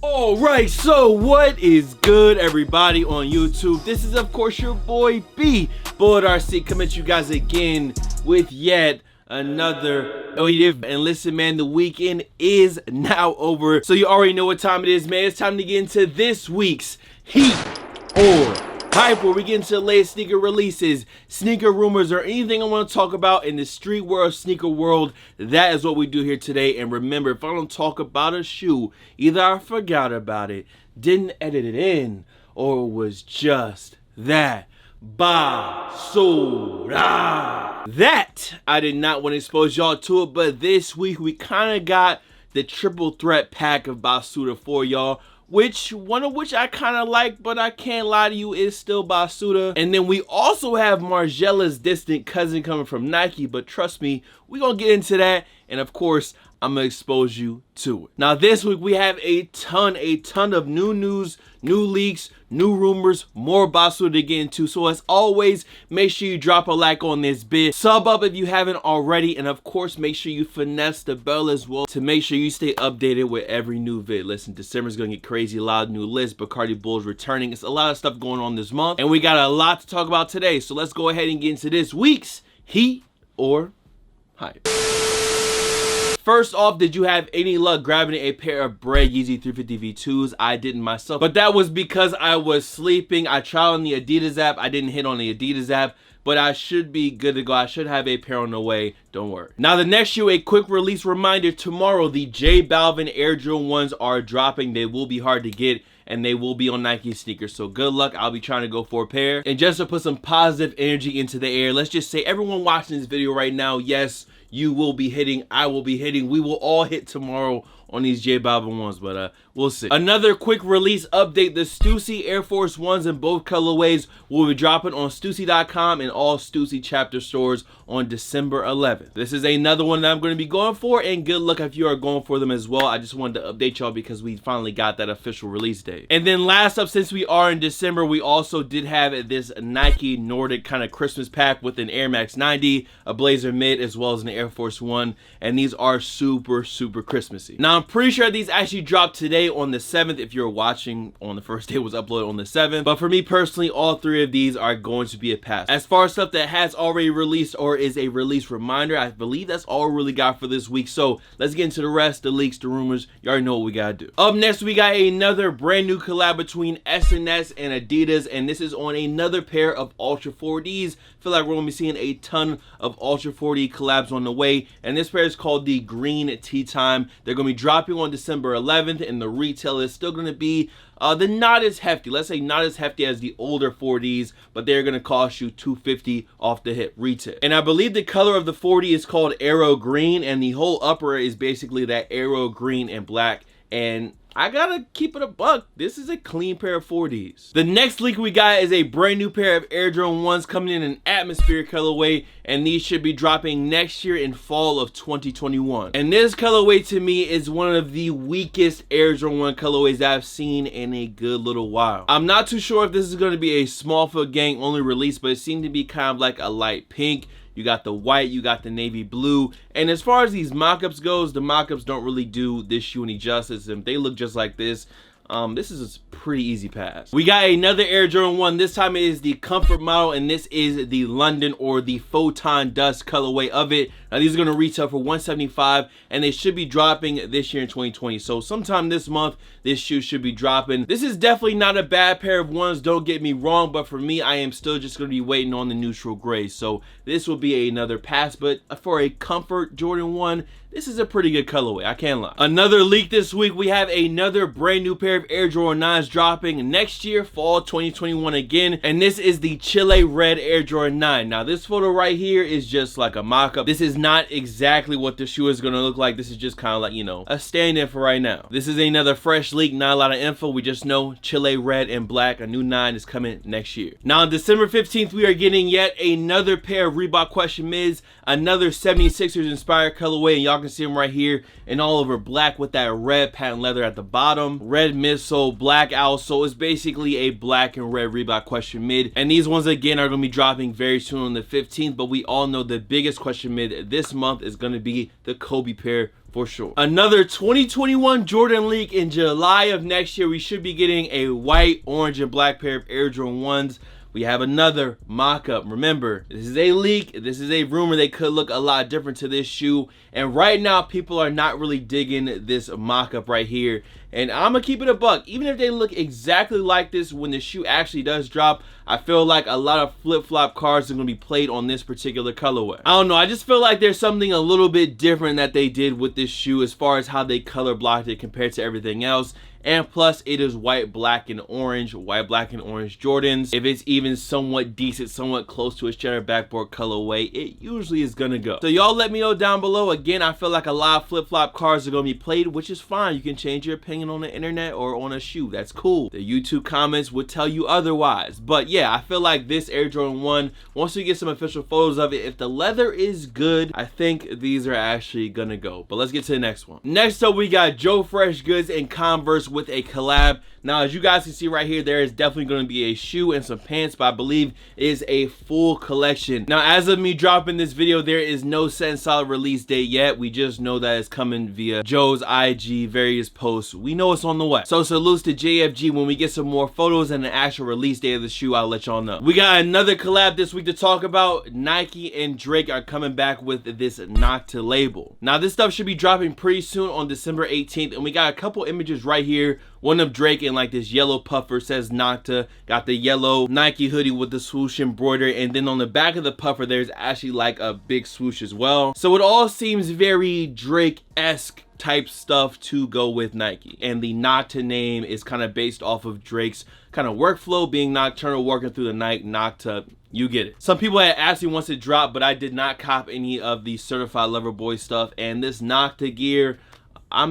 Alright, so what is good, everybody on YouTube? This is of course your boy B, Bullet RC, coming at you guys again with yet another WTF. And listen, man, the weekend is now over, so you already know what time it is, man. It's time to get into this week's Heat or Hype, where we get into the latest sneaker releases, sneaker rumors, or anything I want to talk about in the street world, sneaker world. That is what we do here today. And remember, if I don't talk about a shoe, either I forgot about it, didn't edit it in, or it was just that basura. That I did not want to expose y'all to it, but this week we kind of got the triple threat pack of basura for y'all. One of which I kind of like, but I can't lie to you, it's still basura. And then we also have Margiela's distant cousin coming from Nike, but trust me, we're gonna get into that. And of course, I'm gonna expose you to it. Now this week we have a ton of new news, new leaks, new rumors, more basura to get into. So as always, make sure you drop a like on this bit, sub up if you haven't already, and of course make sure you finesse the bell as well to make sure you stay updated with every new vid. Listen, December's gonna get crazy, a lot of new lists, Bacardi Bull's returning. It's a lot of stuff going on this month, and we got a lot to talk about today. So let's go ahead and get into this week's Heat or Hype. First off, did you have any luck grabbing a pair of Bread Yeezy 350 V2s? I didn't myself, but that was because I was sleeping. I tried on the Adidas app. I didn't hit on the Adidas app, but I should be good to go. I should have a pair on the way. Don't worry. Now the next shoe, a quick release reminder. Tomorrow, the J Balvin Air Jordan 1s are dropping. They will be hard to get, and they will be on Nike sneakers. So good luck. I'll be trying to go for a pair. And just to put some positive energy into the air, let's just say everyone watching this video right now, yes, you will be hitting, I will be hitting, we will all hit tomorrow on these J Balvin ones, but we'll see. Another quick release update, the Stussy Air Force Ones in both colorways will be dropping on Stussy.com and all Stussy chapter stores on December 11th. This is another one that I'm going to be going for, and good luck if you are going for them as well. I just wanted to update y'all because we finally got that official release date. And then last up, since we are in December, we also did have this Nike Nordic kind of Christmas pack with an Air Max 90, a Blazer Mid, as well as an Air Force One, and these are super Christmassy. Now I'm pretty sure these actually dropped today on the 7th. If you're watching on the first day, it was uploaded on the 7th, but for me personally, all three of these are going to be a pass. As far as stuff that has already released or is a release reminder, I believe that's all we really got for this week. So let's get into the rest, the leaks, the rumors. You already know what we gotta do. Up next, we got another brand new collab between SNS and Adidas, and this is on another pair of Ultra 4Ds. Feel like we're gonna be seeing a ton of Ultra 4D collabs on the way, and this pair is called the Green Tea Time. They're gonna be dropping on December 11th, and the retail is still gonna be not as hefty, let's say not as hefty as the older 4Ds, but they're gonna cost you $250 off the hip retail. And I believe the color of the 4D is called Arrow Green, and the whole upper is basically that Arrow Green and black. And I gotta keep it a buck, this is a clean pair of 4Ds. The next leak we got is a brand new pair of Air Jordan 1s coming in an atmosphere colorway, and these should be dropping next year in fall of 2021. And this colorway to me is one of the weakest Air Jordan 1 colorways that I've seen in a good little while. I'm not too sure if this is going to be a small foot gang only release, but it seemed to be kind of like a light pink. You got the white, you got the navy blue. And as far as these mock-ups goes, the mock-ups don't really do this shoe any justice, and they look just like this. This is a pretty easy pass. We got another Air Jordan 1. This time it is the comfort model, and this is the London or the Photon Dust colorway of it. Now these are going to retail for $175, and they should be dropping this year in 2020. So sometime this month, this shoe should be dropping. This is definitely not a bad pair of ones, don't get me wrong, but for me, I am still just going to be waiting on the neutral gray. So this will be another pass, but for a comfort Jordan 1, this is a pretty good colorway, I can't lie. Another leak this week, we have another brand new pair of Air Jordan 9s dropping next year, fall 2021 again, and this is the Chile Red Air Jordan 9. Now this photo right here is just like a mock-up. This is not exactly what the shoe is gonna look like. This is just kind of like, you know, a stand-in for right now. This is another fresh leak, not a lot of info. We just know Chile Red and Black, a new 9 is coming next year. Now on December 15th, we are getting yet another pair of Reebok Question Mids, another 76ers inspired colorway, and y'all can see them right here in all over black with that red patent leather at the bottom, red midsole, black outsole. It's basically a black and red Reebok Question Mid, and these ones again are going to be dropping very soon on the 15th, but we all know the biggest Question Mid this month is going to be the Kobe pair for sure. Another 2021 Jordan leak in July of next year. We should be getting a white, orange, and black pair of Air Jordan 1s. We have another mock-up. Remember, this is a leak. This is a rumor. They could look a lot different to this shoe. And right now, people are not really digging this mock-up right here. And I'm going to keep it a buck. Even if they look exactly like this when the shoe actually does drop, I feel like a lot of flip-flop cards are going to be played on this particular colorway. I don't know. I just feel like there's something a little bit different that they did with this shoe as far as how they color blocked it compared to everything else. And plus, it is white, black, and orange. White, black, and orange Jordans. If it's even somewhat decent, somewhat close to a cheddar backboard colorway, it usually is gonna go. So y'all let me know down below. Again, I feel like a lot of flip-flop cards are gonna be played, which is fine. You can change your opinion on the internet or on a shoe. That's cool. The YouTube comments would tell you otherwise. But yeah, I feel like this Air Jordan 1, once we get some official photos of it, if the leather is good, I think these are actually gonna go. But let's get to the next one. Next up, we got Joe Fresh Goods and Converse with a collab. Now, as you guys can see right here, there is definitely going to be a shoe and some pants, but I believe it is a full collection. Now, as of me dropping this video, there is no set and solid release date yet. We just know that it's coming via Joe's IG, various posts. We know it's on the way. So salutes to JFG. When we get some more photos and the actual release date of the shoe, I'll let y'all know. We got another collab this week to talk about. Nike and Drake are coming back with this Nocta label. Now, this stuff should be dropping pretty soon on December 18th, and we got a couple images right here. One of Drake in like this yellow puffer, says Nocta, got the yellow Nike hoodie with the swoosh embroidered, and then on the back of the puffer there's actually like a big swoosh as well. So it all seems very Drake-esque type stuff to go with Nike, and the Nocta name is kind of based off of Drake's kind of workflow, being nocturnal, working through the night. Nocta, you get it. Some people had asked me once it dropped, but I did not cop any of the certified lover boy stuff, and this Nocta gear, I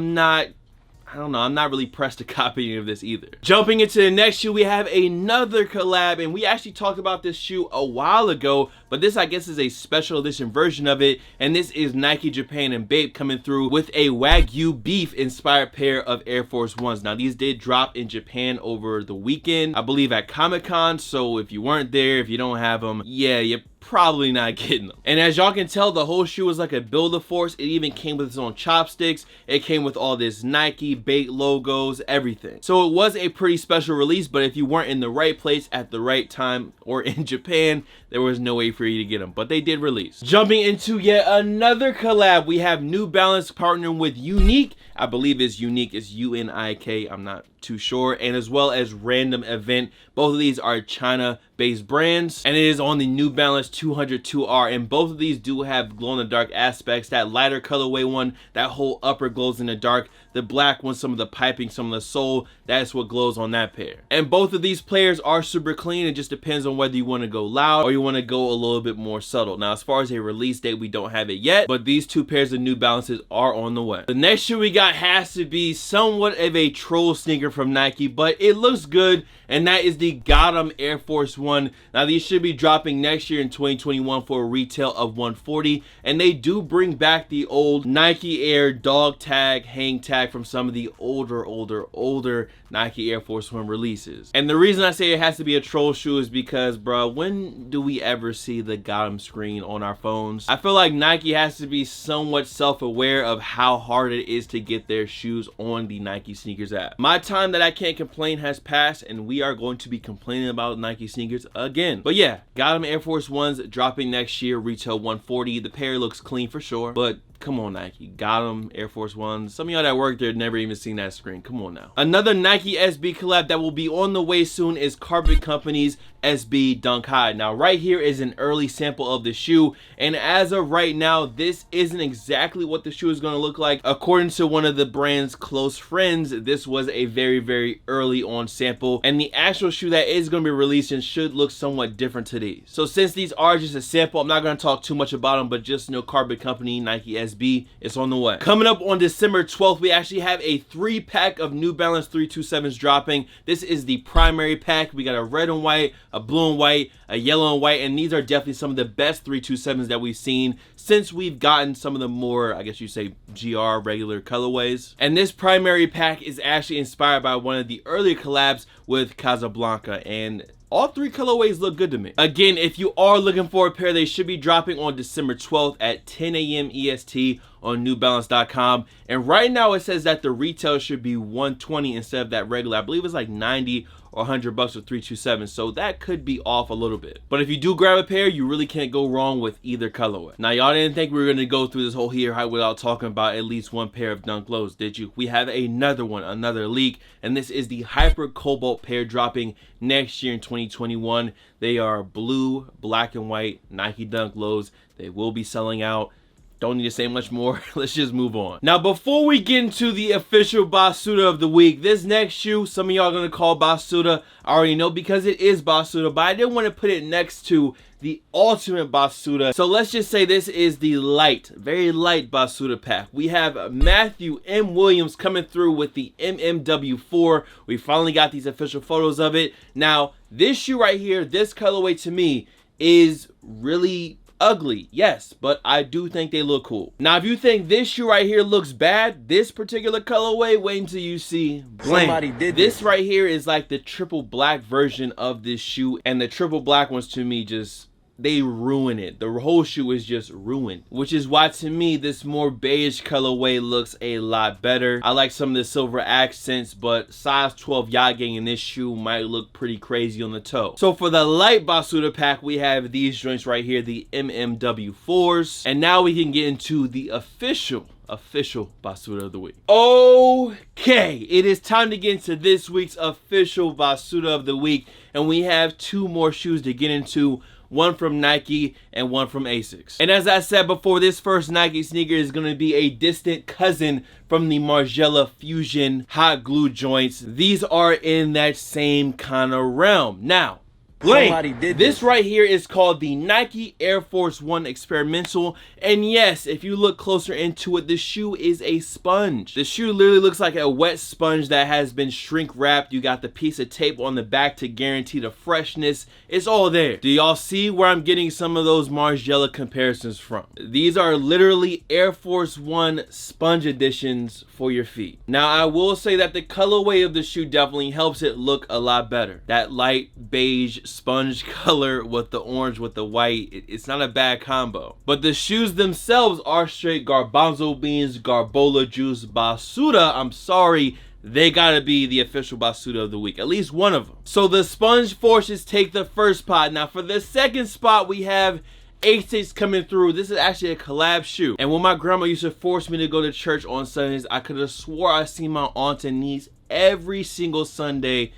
don't know, I'm not really pressed to copy any of this either. Jumping into the next shoe, we have another collab, and we actually talked about this shoe a while ago, but this I guess is a special edition version of it, and this is Nike Japan and Bape coming through with a Wagyu beef inspired pair of Air Force Ones. Now, these did drop in Japan over the weekend, I believe at Comic-Con, so if you weren't there, if you don't have them, yeah, you're probably not getting them. And as y'all can tell, the whole shoe was like a build-a-force. It even came with its own chopsticks. It came with all this Nike, Bape logos, everything. So it was a pretty special release, but if you weren't in the right place at the right time or in Japan, there was no way for you to get them, but they did release. Jumping into yet another collab, we have New Balance partnering with Unique. I believe it's Unique, it's U-N-I-K, I'm not too sure, and as well as Random Event. Both of these are China-based brands, and it is on the New Balance 202R, and both of these do have glow-in-the-dark aspects. That lighter colorway one, that whole upper glows in the dark. The black one, some of the piping, some of the sole, that's what glows on that pair. And both of these players are super clean. It just depends on whether you want to go loud or you want to go a little bit more subtle. Now, as far as a release date, we don't have it yet, but these two pairs of New Balances are on the way. The next shoe we got has to be somewhat of a troll sneaker from Nike, but it looks good, and that is the Gotham Air Force One. Now, these should be dropping next year in 2021 for a retail of $140, and they do bring back the old Nike Air dog tag, hang tag from some of the older Nike Air Force One releases. And the reason I say it has to be a troll shoe is because, bro, when do we ever see the Gotham screen on our phones? I feel like Nike has to be somewhat self-aware of how hard it is to get their shoes on the Nike sneakers app. My time that I can't complain has passed, and we are going to be complaining about Nike sneakers again. But yeah, Gotham Air Force Ones dropping next year, retail $140. The pair looks clean for sure, but come on, Nike. Gotham Air Force Ones. Some of y'all that work there never even seen that screen. Come on now. Another Nike SB collab that will be on the way soon is Carpet Company's SB Dunk High. Now, right here is an early sample of the shoe, and as of right now, this isn't exactly what the shoe is going to look like. According to one of the brand's close friends, this was a very early on sample, and the actual shoe that is going to be releasing should look somewhat different to these. So since these are just a sample, I'm not going to talk too much about them, but just know Carpet Company, Nike SB, it's on the way. Coming up on December 12th, we actually have a 3-pack of New Balance 327s dropping. This is the primary pack. We got a red and white, a blue and white, a yellow and white, and these are definitely some of the best 327s that we've seen since we've gotten some of the more, I guess you say, GR regular colorways. And this primary pack is actually inspired by one of the earlier collabs with Casablanca, and all 3 colorways look good to me. Again, if you are looking for a pair, they should be dropping on December 12th at 10 a.m. EST on newbalance.com. And right now it says that the retail should be $120 instead of that regular. I believe it's like 90 or 100 bucks for 327, so that could be off a little bit. But if you do grab a pair, you really can't go wrong with either colorway. Now, y'all didn't think we were gonna go through this whole here hype without talking about at least one pair of Dunk Lows, did you? We have another one, another leak, and this is the Hyper Cobalt pair dropping next year in 2021. They are blue, black, and white Nike Dunk Lows. They will be selling out. Don't need to say much more. Let's just move on. Now, before we get into the official Basuda of the week, this next shoe, some of y'all are going to call Basuda. I already know because it is Basuda, but I didn't want to put it next to the ultimate Basuda. So let's just say this is the light, very light Basuda pack. We have Matthew M. Williams coming through with the MMW4. We finally got these official photos of it. Now, this shoe right here, this colorway to me is really ugly, yes, but I do think they look cool. Now, if you think this shoe right here looks bad, this particular colorway, wait until you see blank. Somebody did this right here is like the triple black version of this shoe, and the triple black ones to me just, they ruin it. The whole shoe is just ruined, which is why to me this more beige colorway looks a lot better. I like some of the silver accents, but size 12 Yage in this shoe might look pretty crazy on the toe. So for the light Basuda pack, we have these joints right here, the MMW4s, and now we can get into the official Basuda of the week. Okay, it is time to get into this week's official Basuda of the week, and we have two more shoes to get into. One from Nike and one from Asics. And as I said before, this first Nike sneaker is going to be a distant cousin from the Margiela Fusion hot glue joints. These are in that same kind of realm. Now, this right here is called the Nike Air Force 1 Experimental, and yes, if you look closer into it, the shoe is a sponge. The shoe literally looks like a wet sponge that has been shrink wrapped. You got the piece of tape on the back to guarantee the freshness. It's all there. Do y'all see where I'm getting some of those Margiela comparisons from? These are literally Air Force 1 sponge editions for your feet. Now, I will say that the colorway of the shoe definitely helps it look a lot better. That light beige sponge color with the orange with the white, it's not a bad combo. But the shoes themselves are straight garbanzo beans, garbola juice, Basuda. I'm sorry, they gotta be the official Basuda of the week, at least one of them. So the sponge forces take the first spot. Now for the second spot, we have Asics coming through. This is actually a collab shoe, and when my grandma used to force me to go to church on Sundays, I could have swore I seen my aunt and niece every single Sunday.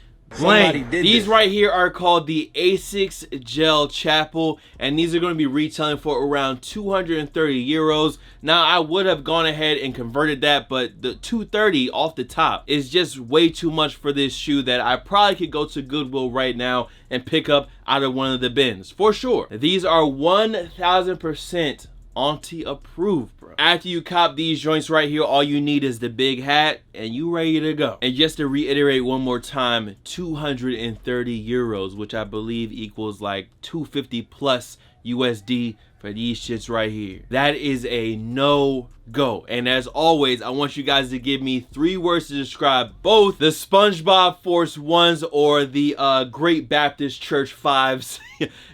These right here are called the Asics Gel Chapel, and these are going to be retailing for around 230 euros. Now, I would have gone ahead and converted that, but the 230 off the top is just way too much for this shoe that I probably could go to Goodwill right now and pick up out of one of the bins for sure. These are 1000% auntie approved, bro. After you cop these joints right here, all you need is the big hat and you ready to go. And just to reiterate one more time, 230 euros, which I believe equals like 250 plus USD for these shits right here. That is a no-go. And as always, I want you guys to give me 3 words to describe both the SpongeBob Force 1s or the Great Baptist Church 5s.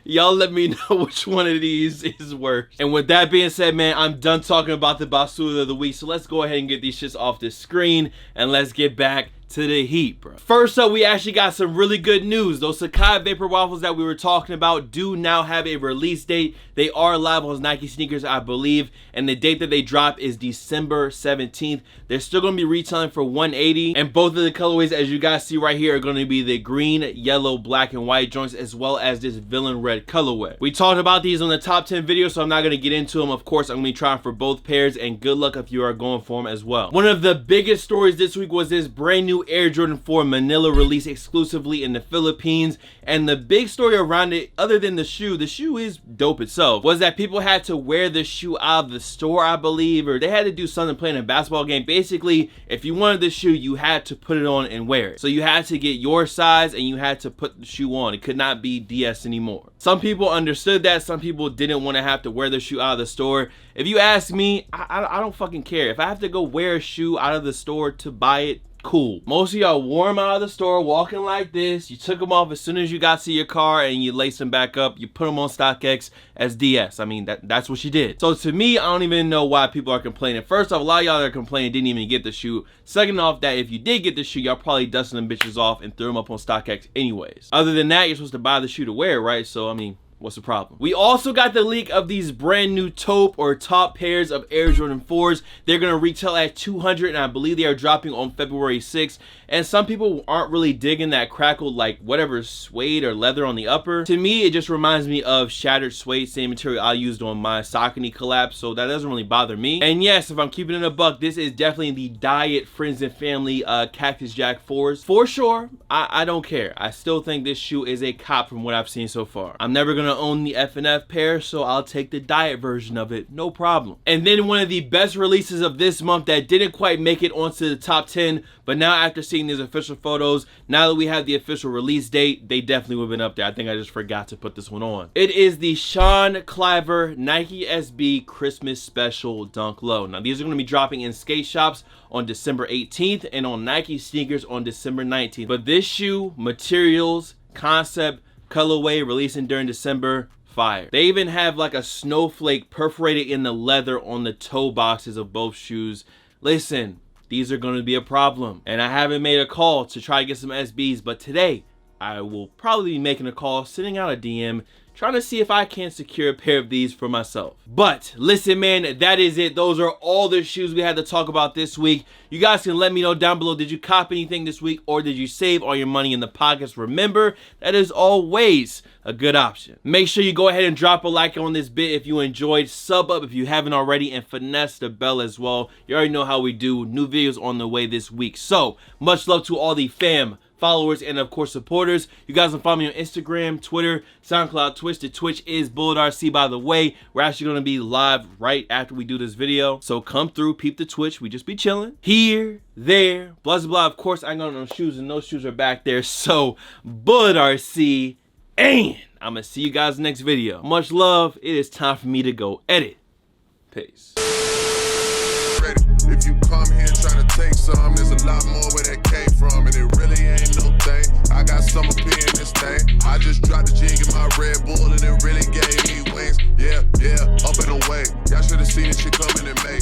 Y'all let me know which one of these is worse. And with that being said, man, I'm done talking about the Basuda of the week. So let's go ahead and get these shits off the screen and let's get back to the heat, bro. First up, we actually got some really good news. Those Sakai Vapor Waffles that we were talking about do now have a release date. They are live on Nike sneakers, I believe, and the date that they drop is December 17th. They're still going to be retailing for $180, and both of the colorways, as you guys see right here, are going to be the green, yellow, black, and white joints, as well as this villain red colorway. We talked about these on the top 10 video, so I'm not going to get into them. Of course, I'm going to be trying for both pairs, and good luck if you are going for them as well. One of the biggest stories this week was this brand new Air Jordan 4 Manila release exclusively in the Philippines, and the big story around it, other than the shoe is dope itself, was that people had to wear the shoe out of the store, I believe, or they had to do something playing a basketball game. Basically, if you wanted the shoe, you had to put it on and wear it. So you had to get your size and you had to put the shoe on. It could not be DS anymore. Some people understood that, some people didn't want to have to wear the shoe out of the store. If you ask me, I don't fucking care. If I have to go wear a shoe out of the store to buy it, Cool. Most of y'all wore them out of the store walking like this. You took them off as soon as you got to your car and you laced them back up. You put them on StockX as DS. I mean, that's what she did. So to me, I don't even know why people are complaining. First off, a lot of y'all that are complaining didn't even get the shoe. Second off, that if you did get the shoe, y'all probably dusted them bitches off and threw them up on StockX anyways. Other than that, you're supposed to buy the shoe to wear, right? So, I mean, what's the problem? We also got the leak of these brand new taupe or top pairs of Air Jordan 4s. They're gonna retail at $200 and I believe they are dropping on February 6th. And some people aren't really digging that crackled like whatever suede or leather on the upper. To me, it just reminds me of shattered suede, same material I used on my Saucony collab, so that doesn't really bother me. And yes, if I'm keeping it a buck, this is definitely the Diet Friends and Family Cactus Jack 4s. For sure, I don't care. I still think this shoe is a cop from what I've seen so far. I'm never gonna own the F&F pair, so I'll take the Diet version of it, no problem. And then one of the best releases of this month that didn't quite make it onto the top 10, but now after seeing these official photos, now that we have the official release date, they definitely would have been up there. I think I just forgot to put this one on. It is the Sean Cliver Nike SB Christmas Special Dunk Low. Now these are going to be dropping in skate shops on December 18th and on Nike sneakers on December 19th. But this shoe, materials, concept, colorway releasing during December, fire. They even have like a snowflake perforated in the leather on the toe boxes of both shoes. Listen, these are going to be a problem. And I haven't made a call to try to get some SBs, but today I will probably be making a call, sending out a DM, trying to see if I can secure a pair of these for myself. But listen, man, that is it. Those are all the shoes we had to talk about this week. You guys can let me know down below, did you cop anything this week or did you save all your money in the pockets? Remember, that is always a good option. Make sure you go ahead and drop a like on this bit if you enjoyed, sub up if you haven't already, and finesse the bell as well. You already know how we do. New videos on the way this week. So much love to all the fam, followers, and of course supporters. You guys can follow me on Instagram, Twitter, SoundCloud, Twitch. The Twitch is BulletRC, by the way. We're actually going to be live right after we do this video, so come through, peep the Twitch. We just be chilling here, there, blah blah blah. Of course I ain't got no shoes and those shoes are back there, so BulletRC, and I'm gonna see you guys next video. Much love. It is time for me to go edit. Peace. If you come here trying to take some, there's a lot more where that came from, and it really ain't no thing. I got some up here in this thing. I just dropped the jig in my Red Bull, and it really gave me wings. Yeah, up and away. Y'all should have seen this shit coming in May.